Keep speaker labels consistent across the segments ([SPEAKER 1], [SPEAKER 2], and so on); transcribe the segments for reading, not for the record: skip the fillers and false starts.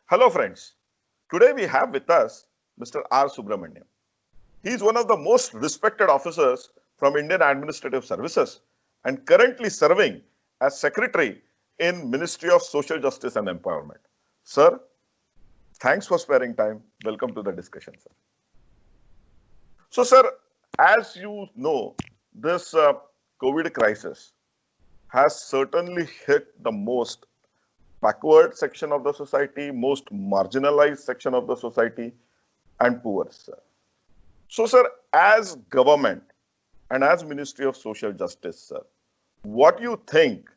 [SPEAKER 1] Hello friends, today we have with us Mr. R. Subramaniam. He is one of the most respected officers from Indian Administrative Services and currently serving as Secretary in Ministry of Social Justice and Empowerment. Sir, thanks for sparing time. Welcome to the discussion, sir. So sir, as you know, this COVID crisis has certainly hit the most backward section of the society, most marginalized section of the society, and poor, sir. So, sir, as government and as Ministry of Social Justice, sir, what do you think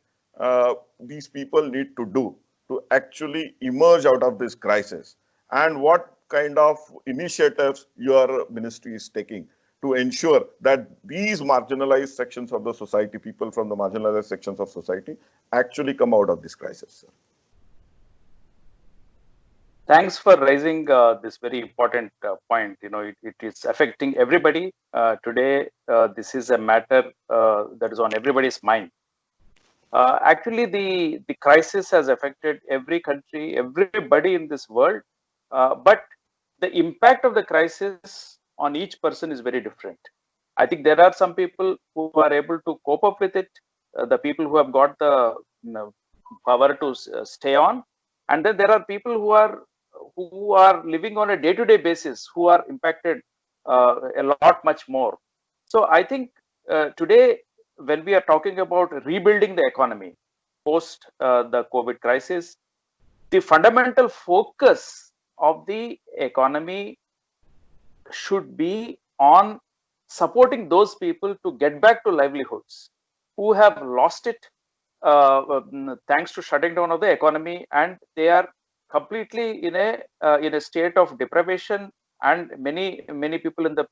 [SPEAKER 1] these people need to do to actually emerge out of this crisis? And what kind of initiatives your ministry is taking to ensure that these marginalized sections of the society, people from the marginalized sections of society, actually come out of this crisis, sir?
[SPEAKER 2] Thanks for raising this very important point. It is affecting everybody. Today, this is a matter that is on everybody's mind. Actually, the crisis has affected every country, everybody in this world. But the impact of the crisis on each person is very different. I think there are some people who are able to cope up with it, the people who have got the power to stay on. And then there are people who are living on a day-to-day basis, who are impacted a lot much more. So I think today, when we are talking about rebuilding the economy post the COVID crisis, the fundamental focus of the economy should be on supporting those people to get back to livelihoods who have lost it thanks to shutting down of the economy, and they are completely in a state of deprivation, and many people in the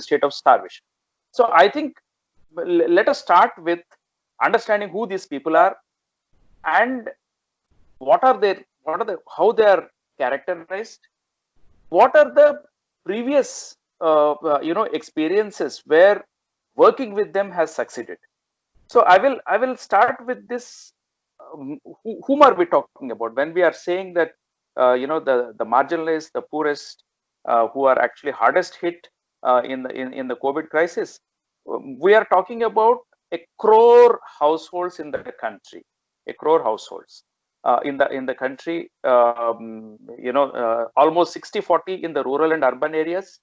[SPEAKER 2] state of starvation. So I think let us start with understanding who these people are and how they are characterized, what are the previous experiences where working with them has succeeded. So I will start with this. Whom are we talking about when we are saying that the marginalized, the poorest, who are actually hardest hit in the COVID crisis? We are talking about 1 crore households in the country, 1 crore households in the country. Almost 60-40 in the rural and urban areas,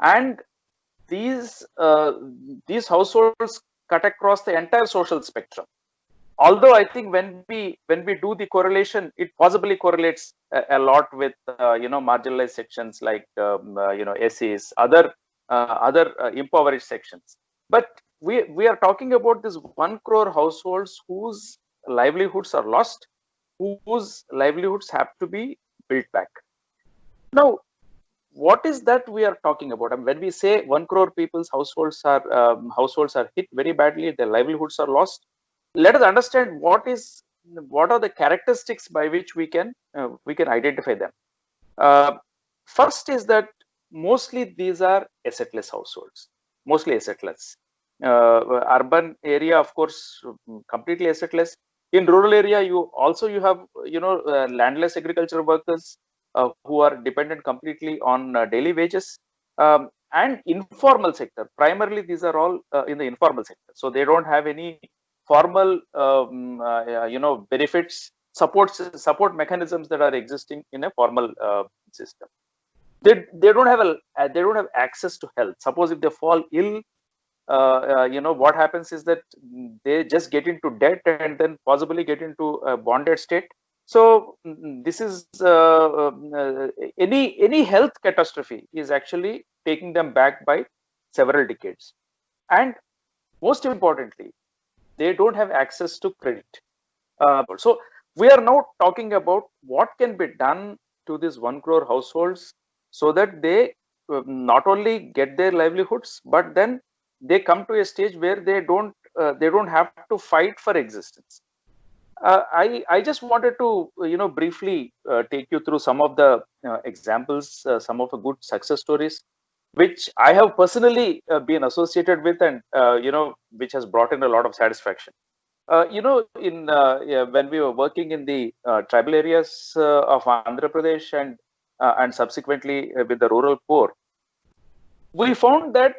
[SPEAKER 2] and these households cut across the entire social spectrum. Although I think when we do the correlation, it possibly correlates a lot with marginalized sections like SCs, other impoverished sections. But we are talking about this 1 crore households whose livelihoods are lost, whose livelihoods have to be built back. Now, what is that we are talking about? I mean, when we say 1 crore people's households are hit very badly, their livelihoods are lost, let us understand what are the characteristics by which we can identify them. First is that mostly these are assetless households, mostly assetless. Urban area, of course, completely assetless. In rural area, you have landless agriculture workers who are dependent completely on daily wages, and informal sector. Primarily, these are all in the informal sector, so they don't have any formal benefits, support mechanisms that are existing in a formal system. They don't have access to health. Suppose if they fall ill, what happens is that they just get into debt and then possibly get into a bonded state. So this is any health catastrophe is actually taking them back by several decades. And most importantly, they don't have access to credit. So we are now talking about what can be done to these 1 crore households so that they not only get their livelihoods, but then they come to a stage where they don't have to fight for existence. I just wanted to briefly take you through some of the examples, some of the good success stories, which I have personally been associated with, and which has brought in a lot of satisfaction. When we were working in the tribal areas of Andhra Pradesh and subsequently with the rural poor, we found that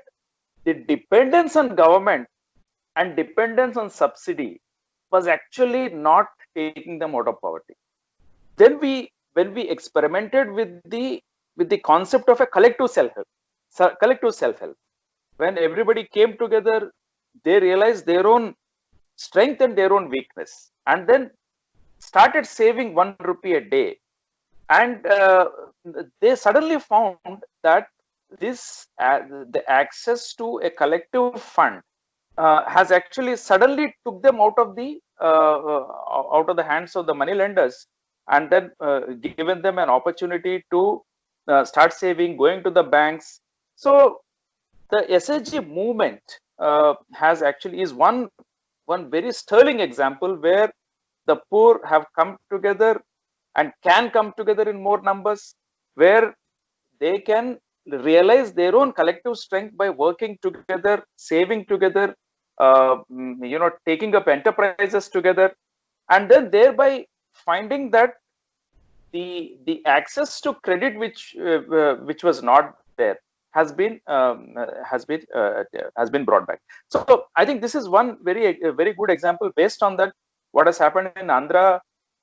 [SPEAKER 2] the dependence on government and dependence on subsidy was actually not taking them out of poverty. Then when we experimented with the concept of a collective self-help, when everybody came together, they realized their own strength and their own weakness, and then started saving 1 rupee a day, and they suddenly found that the access to a collective fund has actually suddenly took them out of the hands of the money lenders, and then given them an opportunity to start saving, going to the banks. So the SHG movement has actually is one very sterling example where the poor have come together and can come together in more numbers, where they can realize their own collective strength by working together, saving together, taking up enterprises together, and then thereby finding that the access to credit which was not there has been brought back. So I think this is one very good example. Based on that, what has happened in Andhra,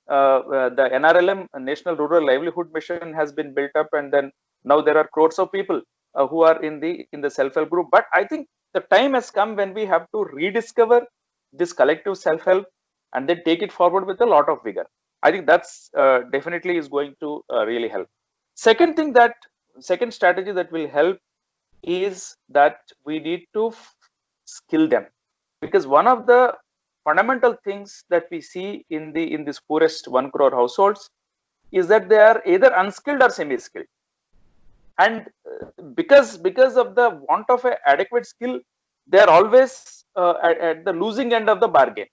[SPEAKER 2] the NRLM, National Rural Livelihood Mission, has been built up, and then now there are crores of people who are in the self-help group. But I think the time has come when we have to rediscover this collective self-help and then take it forward with a lot of vigor. I think that's definitely is going to really help. Second strategy that will help is that we need to skill them, because one of the fundamental things that we see in this poorest 1 crore households is that they are either unskilled or semi-skilled, and because of the want of an adequate skill, they are always at the losing end of the bargain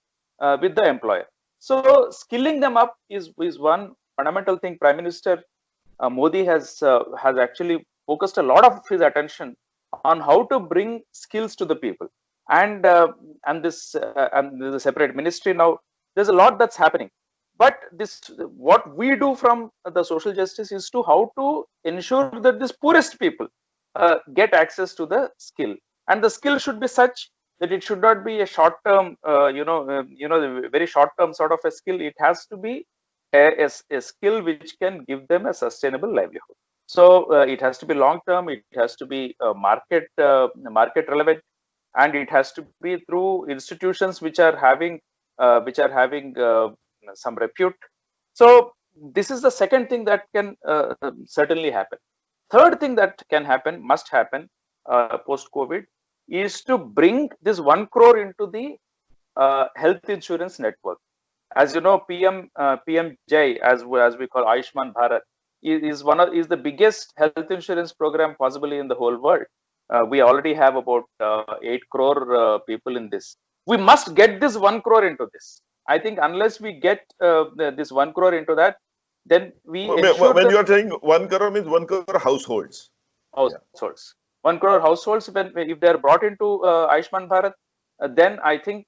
[SPEAKER 2] with the employer. So skilling them up is one fundamental thing. Prime Minister Modi has actually focused a lot of his attention on how to bring skills to the people, and there's a separate ministry now. There's a lot that's happening, but what we do from the social justice is to how to ensure that this poorest people get access to the skill, and the skill should be such that it should not be a short-term, very short-term sort of a skill. It has to be a skill which can give them a sustainable livelihood. So it has to be long-term. It has to be market relevant, and it has to be through institutions which are having some repute. So this is the second thing that can certainly happen. Third thing that must happen post-COVID is to bring this 1 crore into the health insurance network. As you know, PM-JAY, as we call Ayushman Bharat, is the biggest health insurance program possibly in the whole world. We already have about 8 crore people in this. We must get this 1 crore into this. I think unless we get this 1 crore into that, then we
[SPEAKER 1] when you are saying 1 crore means 1 crore households.
[SPEAKER 2] Households. 1 crore households, if they are brought into Ayushman Bharat, then I think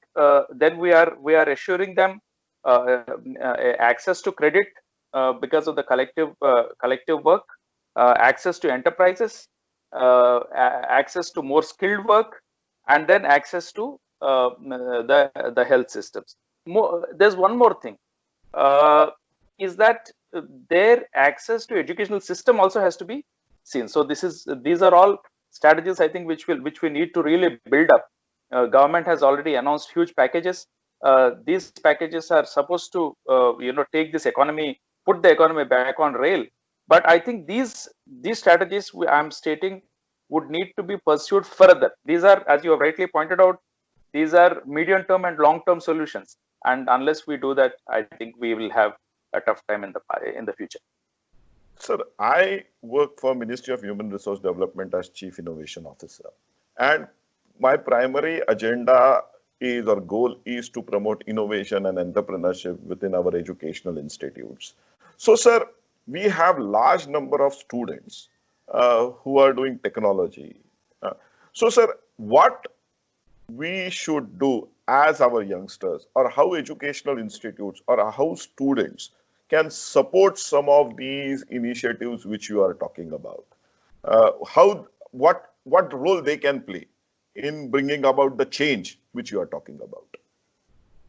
[SPEAKER 2] then we are assuring them access to credit because of the collective work, access to enterprises, access to more skilled work, and then access to the health systems. There's one more thing, is that their access to educational system also has to be seen. So these are all strategies, I think, which we need to really build up. Government has already announced huge packages. These packages are supposed to take this economy, put the economy back on rail. But I think these strategies I'm stating would need to be pursued further. These are, as you have rightly pointed out, these are medium-term and long-term solutions. And unless we do that, I think we will have a tough time in the future.
[SPEAKER 1] Sir, I work for Ministry of Human Resource Development as Chief Innovation Officer. And my primary agenda is or goal is to promote innovation and entrepreneurship within our educational institutes. So, sir, we have large number of students who are doing technology. So, sir, what we should do as our youngsters, or how educational institutes or how students can support some of these initiatives which you are talking about? What role they can play in bringing about the change which you are talking about?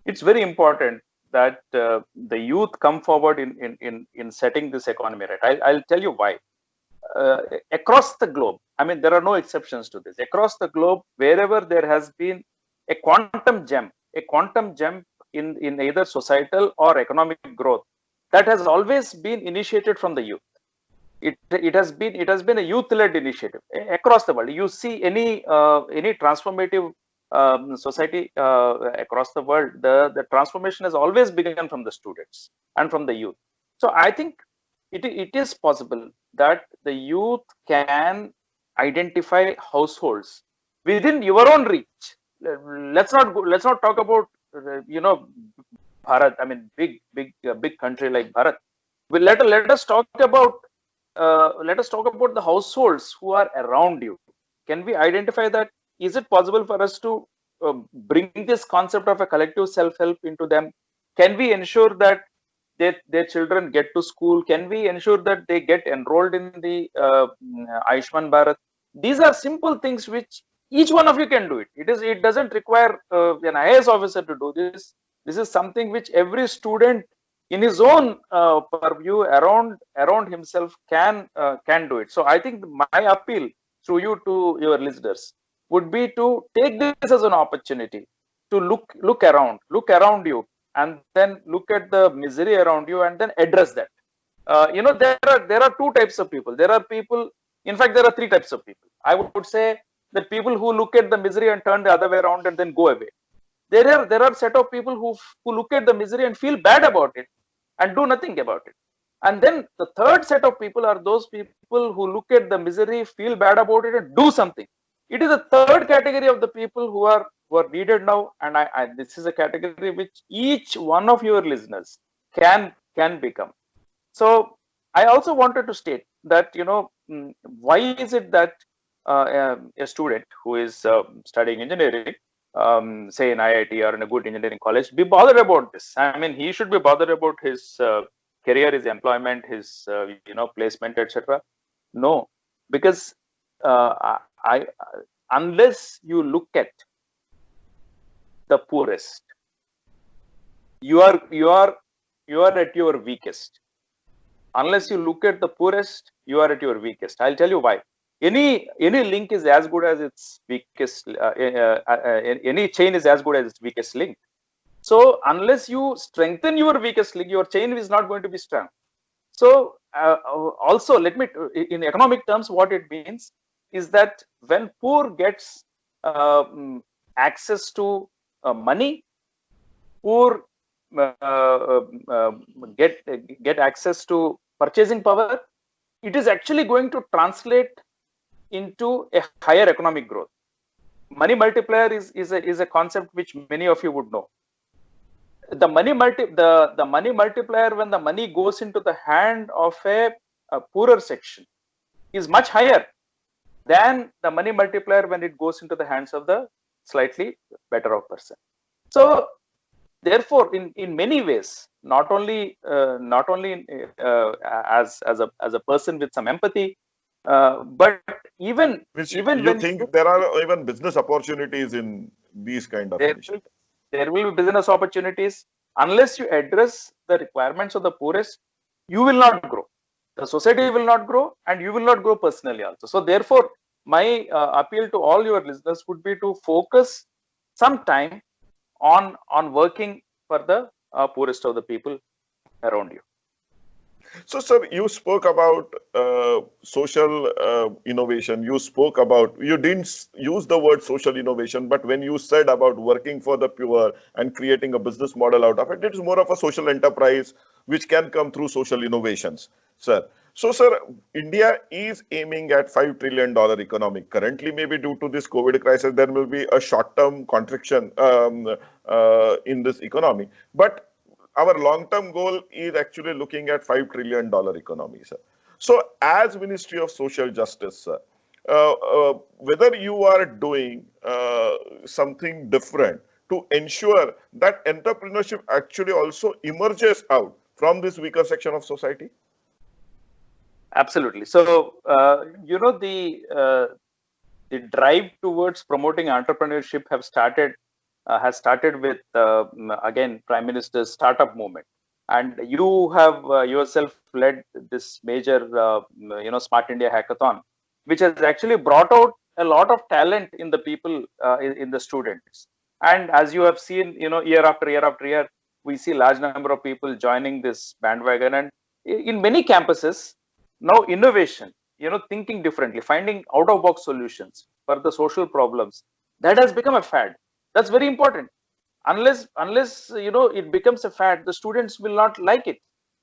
[SPEAKER 2] It's very important that the youth come forward in setting this economy right. I'll tell you why. Across the globe, I mean, there are no exceptions to this. Across the globe, wherever there has been a quantum jump in either societal or economic growth, that has always been initiated from the youth. It has been a youth-led initiative across the world. You see any transformative society across the world, the transformation has always begun from the students and from the youth. So I think it is possible that the youth can identify households within your own reach. Let's not talk about Bharat. I mean, big country like Bharat. Let us talk about the households who are around you. Can we identify that? Is it possible for us to bring this concept of a collective self-help into them? Can we ensure that their children get to school? Can we ensure that they get enrolled in the Ayushman Bharat? These are simple things which each one of you can do it. It doesn't require an IAS officer to do this. This is something which every student in his own purview around himself can do it. So I think my appeal through you to your listeners would be to take this as an opportunity to look around you, and then look at the misery around you and then address that. There are two types of people. There are people, in fact, there are three types of people. I would say that people who look at the misery and turn the other way around and then go away. There are set of people who look at the misery and feel bad about it and do nothing about it. And then the third set of people are those people who look at the misery, feel bad about it, and do something. It is a third category of the people who are needed now, and this is a category which each one of your listeners can become. So I also wanted to state that why is it that a student who is studying engineering, say in IIT or in a good engineering college, be bothered about this? I mean, he should be bothered about his career, his employment, his placement, etc. No, because unless you look at the poorest, you are at your weakest. Unless you look at the poorest, you are at your weakest. I'll tell you why. Any link is as good as its weakest. Any chain is as good as its weakest link. So unless you strengthen your weakest link, your chain is not going to be strong. So also, let me, in economic terms, what it means is that when poor gets access to money, poor get access to purchasing power, it is actually going to translate into a higher economic growth. Money multiplier is a concept which many of you would know. The money multiplier, when the money goes into the hand of a poorer section, is much higher than the money multiplier when it goes into the hands of the slightly better off person. So therefore, in many ways, not only as a person with some empathy, but even
[SPEAKER 1] when you think there are even business opportunities in these kind of initiatives.
[SPEAKER 2] There will be business opportunities. Unless you address the requirements of the poorest, you will not grow. The society will not grow, and you will not grow personally also. So therefore, my appeal to all your listeners would be to focus some time on working for the poorest of the people around you.
[SPEAKER 1] So, sir, you spoke about social innovation. You didn't use the word social innovation, but when you said about working for the poor and creating a business model out of it, it is more of a social enterprise which can come through social innovations, sir. So, sir, India is aiming at $5 trillion economy. Currently, maybe due to this COVID crisis, there will be a short-term contraction in this economy. But our long-term goal is actually looking at $5 trillion economy, sir. So, as Ministry of Social Justice, sir, whether you are doing something different to ensure that entrepreneurship actually also emerges out from this weaker section of society?
[SPEAKER 2] Absolutely. So, the drive towards promoting entrepreneurship has started with again Prime Minister's startup movement, and you have yourself led this major Smart India hackathon, which has actually brought out a lot of talent in the people, in the students. And as you have seen, year after year after year, we see large number of people joining this bandwagon, and in many campuses now innovation, thinking differently, finding out of box solutions for the social problems, that has become a fad. That's very important. Unless it becomes a fad, the students will not like it.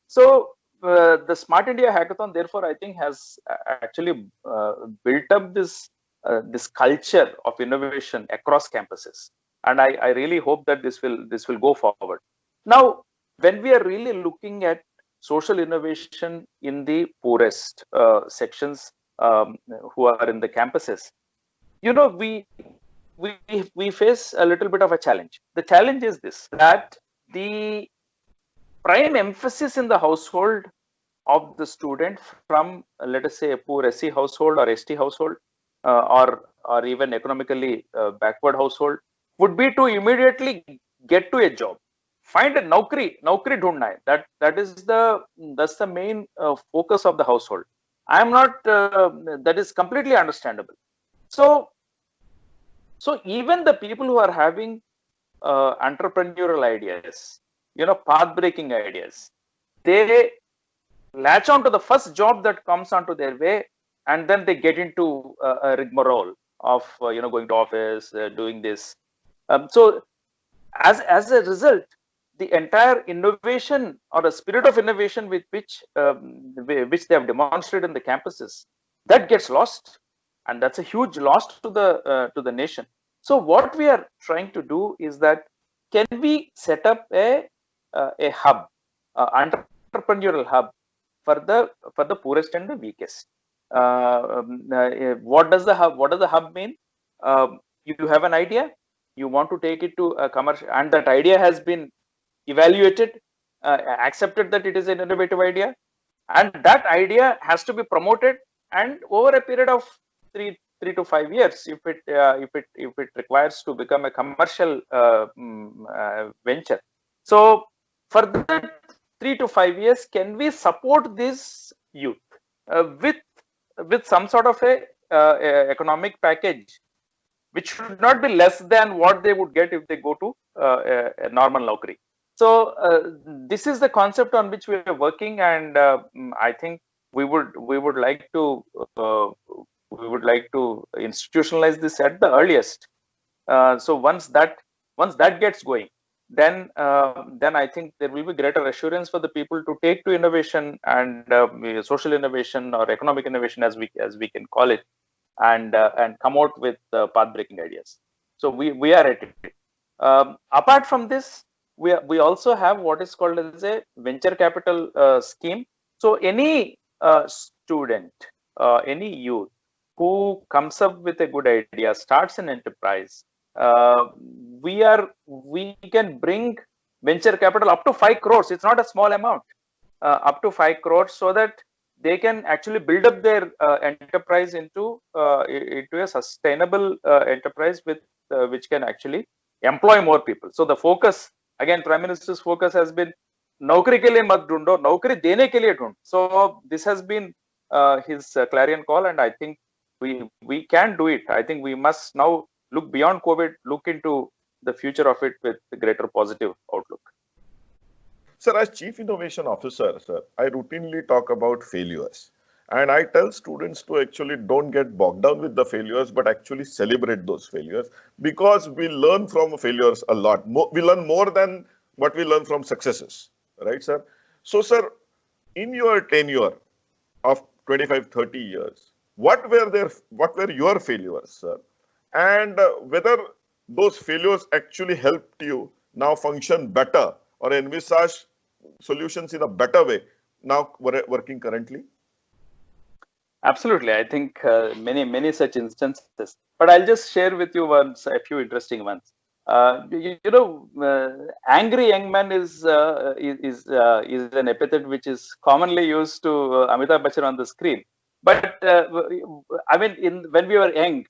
[SPEAKER 2] So the Smart India hackathon, therefore, I think has actually built up this culture of innovation across campuses, and I really hope that this will go forward. Now, when we are really looking at social innovation in the poorest sections, who are in the campuses, we we face a little bit of a challenge. The challenge is this, that the prime emphasis in the household of the student from, let us say, a poor SC household or ST household, or even economically backward household, would be to immediately get to a job, find a naukri dhundna hai. That's the main focus of the household. I am not, that is completely understandable. So even the people who are having entrepreneurial ideas, path breaking ideas, they latch on to the first job that comes onto their way, and then they get into a rigmarole of going to office, doing this. So as a result, the entire innovation or a spirit of innovation with which they have demonstrated in the campuses, that gets lost, and that's a huge loss to the nation. So what we are trying to do is that, can we set up a hub, entrepreneurial hub for the poorest and the weakest? What does the hub mean? You have an idea, you want to take it to a commercial, and that idea has been evaluated, accepted that it is an innovative idea, and that idea has to be promoted, and over a period of 3 to 5 years, if it requires to become a commercial venture. So for the 3 to 5 years, can we support this youth with some sort of a economic package, which should not be less than what they would get if they go to a normal naukri? So this is the concept on which we are working, and I think we would like to institutionalize this at the earliest. So once that gets going, then I think there will be greater assurance for the people to take to innovation, and social innovation or economic innovation, as we can call it, and come out with path breaking ideas. So we are at it. Apart from this, we also have what is called as a venture capital scheme. So any student, any youth who comes up with a good idea, starts an enterprise, we can bring venture capital up to 5 crores. It's not a small amount, up to 5 crores, so that they can actually build up their enterprise into a sustainable enterprise with which can actually employ more people. So the focus, again, Prime Minister's focus has been naukri ke liye mat dhundo, naukri dene ke liye dhund. So this has been his clarion call, and I think we can do it. I think we must now look beyond COVID, look into the future of it with a greater positive outlook.
[SPEAKER 1] Sir, as Chief Innovation Officer, sir, I routinely talk about failures. And I tell students to actually don't get bogged down with the failures, but actually celebrate those failures, because we learn from failures a lot. We learn more than what we learn from successes, right, sir? So, sir, in your tenure, of 25, 30 years. What were your failures, sir? And whether those failures actually helped you now function better or envisage solutions in a better way now working currently?
[SPEAKER 2] Absolutely. I think many such instances. But I'll just share with you a few interesting ones. Angry young man is an epithet which is commonly used to Amitabh Bachchan on the screen. But I mean, when we were young,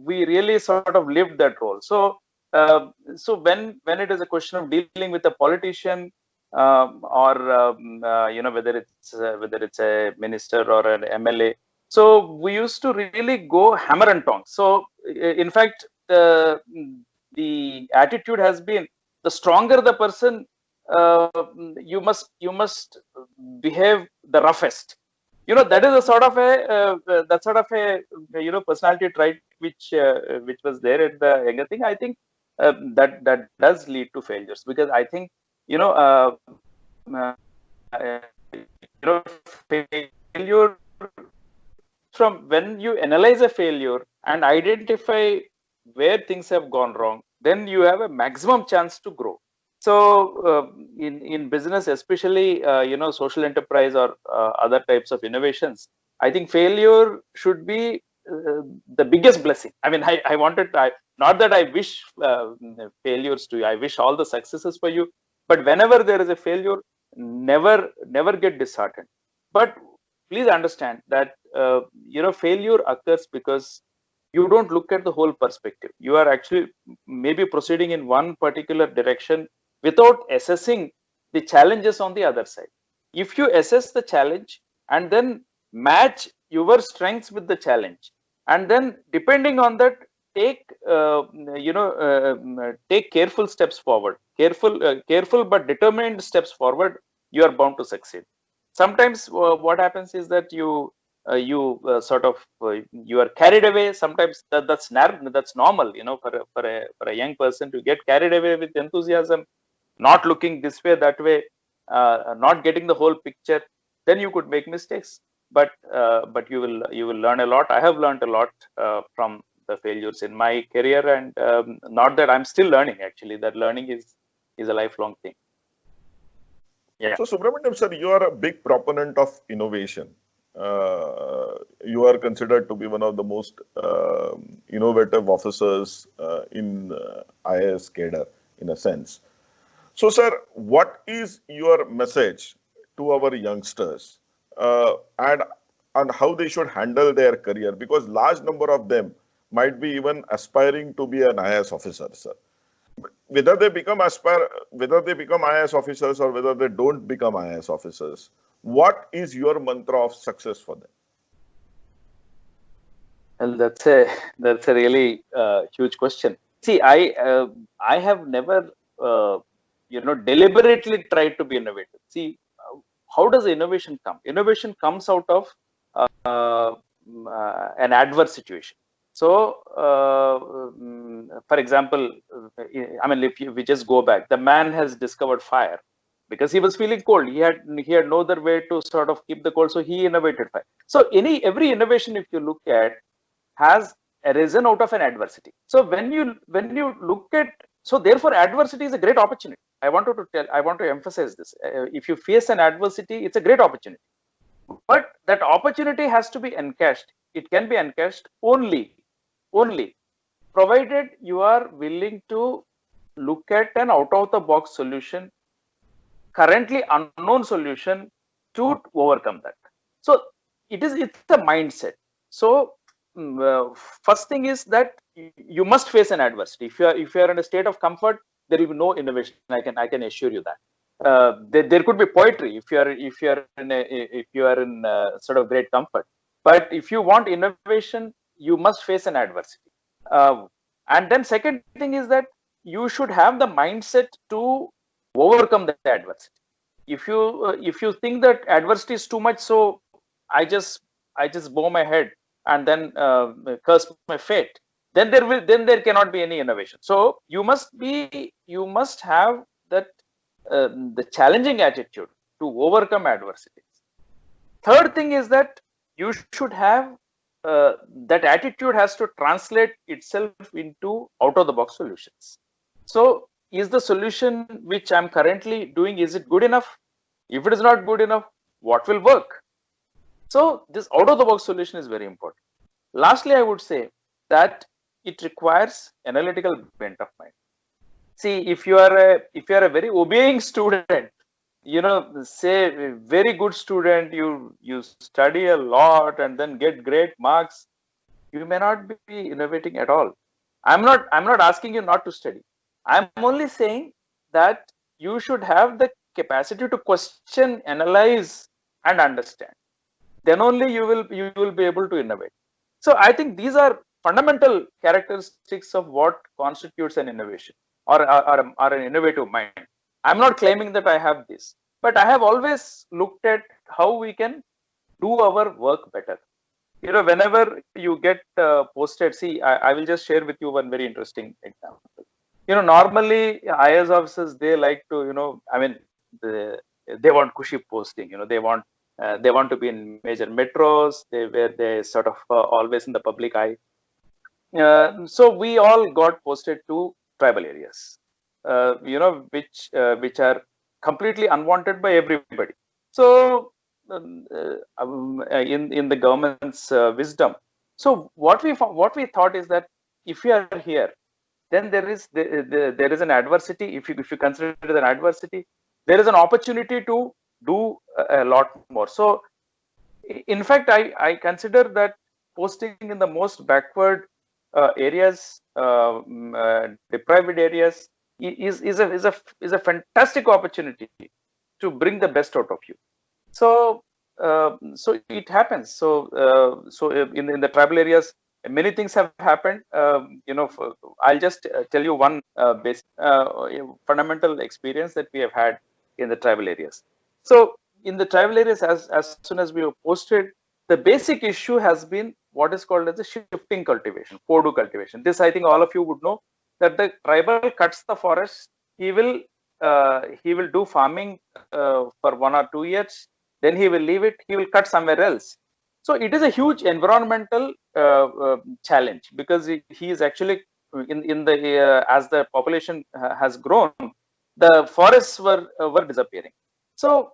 [SPEAKER 2] we really sort of lived that role. So when it is a question of dealing with a politician, or whether it's a minister or an MLA, so we used to really go hammer and tongs. So in fact, the attitude has been, the stronger the person, you must behave the roughest. That is a sort of a personality trait which was there at the younger thing. I think that does lead to failures, because I think you know uh, uh, failure, from when you analyze a failure and identify where things have gone wrong, then you have a maximum chance to grow. So in business, especially social enterprise or other types of innovations, I think failure should be the biggest blessing. I mean, not that I wish failures to you, I wish all the successes for you, but whenever there is a failure, never get disheartened. But please understand that failure occurs because you don't look at the whole perspective. You are actually maybe proceeding in one particular direction without assessing the challenges on the other side. If you assess the challenge and then match your strengths with the challenge, and then depending on that, take take careful steps forward, careful but determined steps forward, you are bound to succeed. Sometimes what happens is that you are carried away. Sometimes that's normal, for a young person to get carried away with enthusiasm, not looking this way, that way, not getting the whole picture. Then you could make mistakes, but you will learn a lot. I have learned a lot from the failures in my career, and not that I'm still learning. Actually, that learning is a lifelong thing. Yeah.
[SPEAKER 1] So, Subramaniam sir, you are a big proponent of innovation. You are considered to be one of the most innovative officers in IAS cadre, in a sense. So, sir, what is your message to our youngsters, and on how they should handle their career? Because large number of them might be even aspiring to be an IAS officer, sir. Whether they become IAS officers or whether they don't become IAS officers, what is your mantra of success for them?
[SPEAKER 2] Well, that's a really huge question. See, I have never deliberately tried to be innovative. See, how does innovation come? Innovation comes out of an adverse situation. So, for example, I mean, if we just go back, the man has discovered fire because he was feeling cold. He had no other way to sort of keep the cold, so he innovated fire. So, every innovation, if you look at, has arisen out of an adversity. So when you look at, so therefore adversity is a great opportunity. I want to emphasize this. If you face an adversity, it's a great opportunity. But that opportunity has to be encashed. It can be encashed only provided you are willing to look at an out of the box solution, currently unknown solution, to overcome that. So it's a mindset. So first thing is that you must face an adversity. If you are in a state of comfort, there will be no innovation. I can assure you that. There could be poetry if you are in sort of great comfort. But if you want innovation, you must face an adversity. And then second thing is that you should have the mindset to overcome the adversity. If you think that adversity is too much, so I just bow my head and then curse my fate, then there cannot be any innovation. So you must have that the challenging attitude to overcome adversities. Third thing is that you should have that attitude has to translate itself into out of the box solutions. So is the solution which I'm currently doing, is it good enough? If it is not good enough, what will work? So this out of the box solution is very important. Lastly, I would say that it requires analytical bent of mind. See, if you are a very obeying student, say very good student, you study a lot and then get great marks, you may not be innovating at all. I'm not asking you not to study. I'm only saying that you should have the capacity to question, analyze, and understand. Then only you will be able to innovate. So I think these are fundamental characteristics of what constitutes an innovation or an innovative mind. I'm not claiming that I have this, but I have always looked at how we can do our work better. Whenever you get posted, see, I will just share with you one very interesting example. Normally IAS officers, they like to, they want cushy posting. They want to be in major metros, where they sort of always in the public eye. So we all got posted to tribal areas, which are completely unwanted by everybody. So in the government's wisdom, so what we thought is that if you are here, then there is an adversity. If you consider it an adversity, there is an opportunity to do a lot more. So in fact, I consider that posting in the most backward areas, deprived areas, is a fantastic opportunity to bring the best out of you. So so it happens. So in the tribal areas, many things have happened. I'll just tell you one basic fundamental experience that we have had in the tribal areas. So in the tribal areas, as soon as we were posted, the basic issue has been what is called as the shifting cultivation, Podu cultivation. This, I think all of you would know, that the tribal cuts the forest. He will do farming for 1 or 2 years. Then he will leave it. He will cut somewhere else. So it is a huge environmental challenge, because he is actually in the as the population has grown, the forests were disappearing. So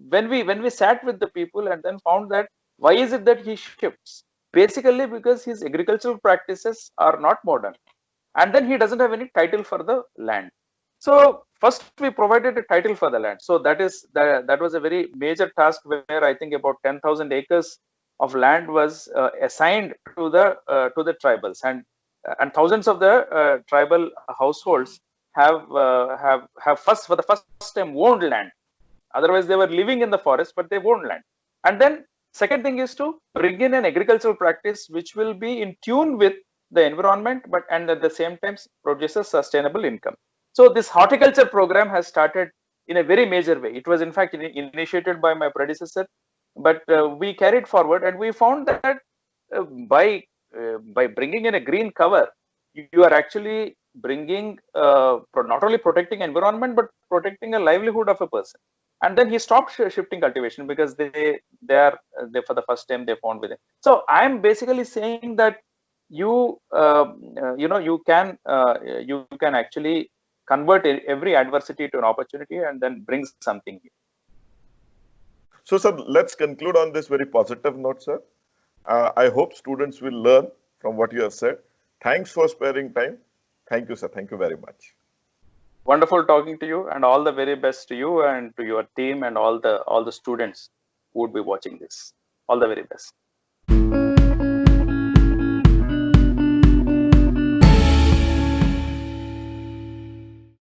[SPEAKER 2] when we sat with the people and then found that why is it that he shifts? Basically because his agricultural practices are not modern, and then he doesn't have any title for the land. So first we provided a title for the land. So that was a very major task, where I think about 10,000 acres of land was assigned to the tribals, and thousands of the tribal households have for the first time owned land. Otherwise they were living in the forest, but they owned land. And then second thing is to bring in an agricultural practice which will be in tune with the environment, and at the same time produces sustainable income. So this horticulture program has started in a very major way. It was in fact initiated by my predecessor, but we carried forward, and we found that by bringing in a green cover, you are actually bringing not only protecting environment, but protecting a livelihood of a person. And then he stopped shifting cultivation, because they for the first time they found with it. So I am basically saying that you can actually convert every adversity to an opportunity and then bring something new.
[SPEAKER 1] So, sir, let's conclude on this very positive note, sir. I hope students will learn from what you have said. Thanks for sparing time. Thank you, sir. Thank you very much.
[SPEAKER 2] Wonderful talking to you, and all the very best to you and to your team and all the students who would be watching this. All the very best.